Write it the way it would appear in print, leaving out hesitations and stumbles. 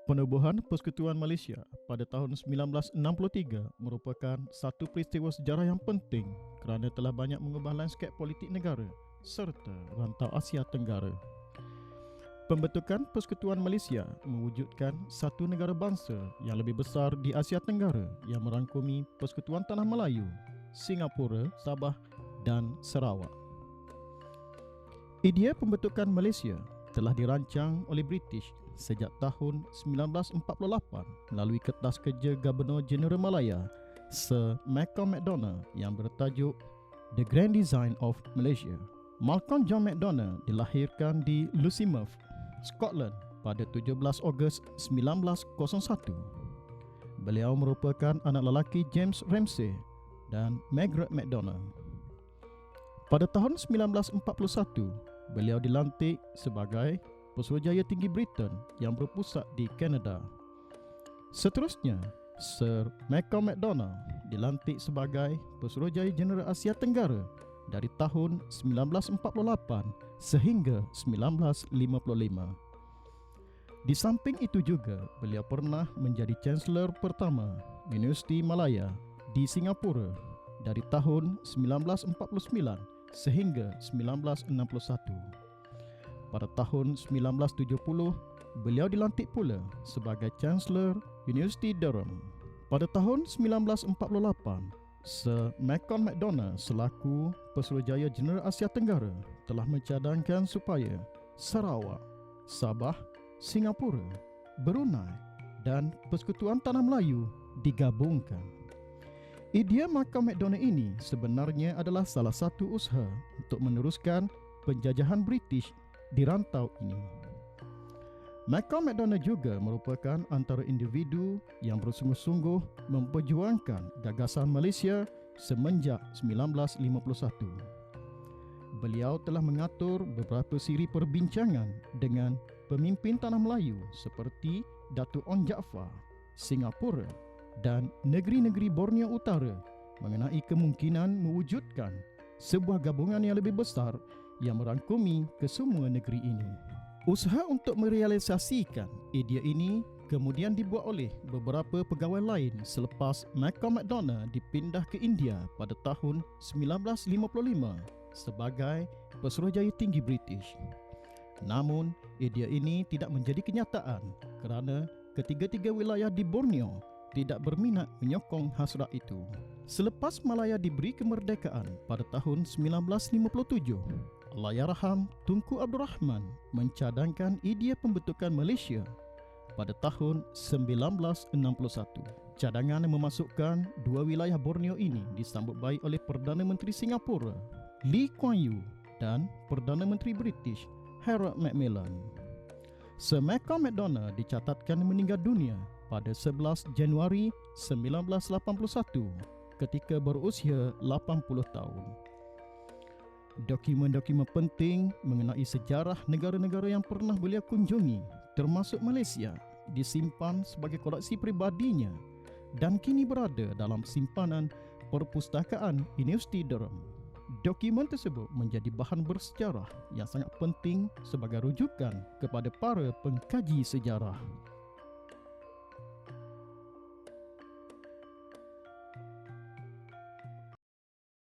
Penubuhan Persekutuan Malaysia pada tahun 1963 merupakan satu peristiwa sejarah yang penting kerana telah banyak mengubah lanskap politik negara serta rantau Asia Tenggara. Pembentukan Persekutuan Malaysia mewujudkan satu negara bangsa yang lebih besar di Asia Tenggara yang merangkumi Persekutuan Tanah Melayu, Singapura, Sabah dan Sarawak. Idea pembentukan Malaysia telah dirancang oleh British sejak tahun 1948 melalui Kertas Kerja Gubernur Jeneral Malaya Sir Malcolm Macdonald yang bertajuk The Grand Design of Malaysia. Malcolm John Macdonald dilahirkan di Lossiemouth, Scotland pada 17 Ogos 1901. Beliau merupakan anak lelaki James Ramsay dan Margaret Macdonald. Pada tahun 1941, beliau dilantik sebagai Pesuruhjaya Tinggi Britain yang berpusat di Kanada. Seterusnya, Sir Malcolm Macdonald dilantik sebagai Pesuruhjaya Jeneral Asia Tenggara dari tahun 1948 sehingga 1955. Di samping itu juga, beliau pernah menjadi Chancellor pertama Universiti Malaya di Singapura dari tahun 1949 sehingga 1961. Pada tahun 1970, beliau dilantik pula sebagai Chancellor Universiti Durham. Pada tahun 1948, Sir Malcolm Macdonald selaku Pesuruhjaya Jeneral Asia Tenggara telah mencadangkan supaya Sarawak, Sabah, Singapura, Brunei dan Persekutuan Tanah Melayu digabungkan. Idea Malcolm Macdonald ini sebenarnya adalah salah satu usaha untuk meneruskan penjajahan British di rantau ini. Malcolm Macdonald juga merupakan antara individu yang bersungguh-sungguh memperjuangkan gagasan Malaysia semenjak 1951. Beliau telah mengatur beberapa siri perbincangan dengan pemimpin Tanah Melayu seperti Datuk Onn Jaafar, Singapura dan negeri-negeri Borneo Utara mengenai kemungkinan mewujudkan sebuah gabungan yang lebih besar yang merangkumi kesemua negeri ini. Usaha untuk merealisasikan idea ini kemudian dibuat oleh beberapa pegawai lain selepas Malcolm Macdonald dipindah ke India pada tahun 1955 sebagai Pesuruhjaya Tinggi British. Namun, idea ini tidak menjadi kenyataan kerana ketiga-tiga wilayah di Borneo tidak berminat menyokong hasrat itu. Selepas Malaya diberi kemerdekaan pada tahun 1957, Allahyarham Tunku Abdul Rahman mencadangkan idea pembentukan Malaysia pada tahun 1961. Cadangan yang memasukkan dua wilayah Borneo ini disambut baik oleh Perdana Menteri Singapura Lee Kuan Yew dan Perdana Menteri British Harold Macmillan. Sir Malcolm Macdonald dicatatkan meninggal dunia pada 11 Januari 1981 ketika berusia 80 tahun. Dokumen-dokumen penting mengenai sejarah negara-negara yang pernah beliau kunjungi, termasuk Malaysia, disimpan sebagai koleksi peribadinya dan kini berada dalam simpanan Perpustakaan Universiti Durham. Dokumen tersebut menjadi bahan bersejarah yang sangat penting sebagai rujukan kepada para pengkaji sejarah.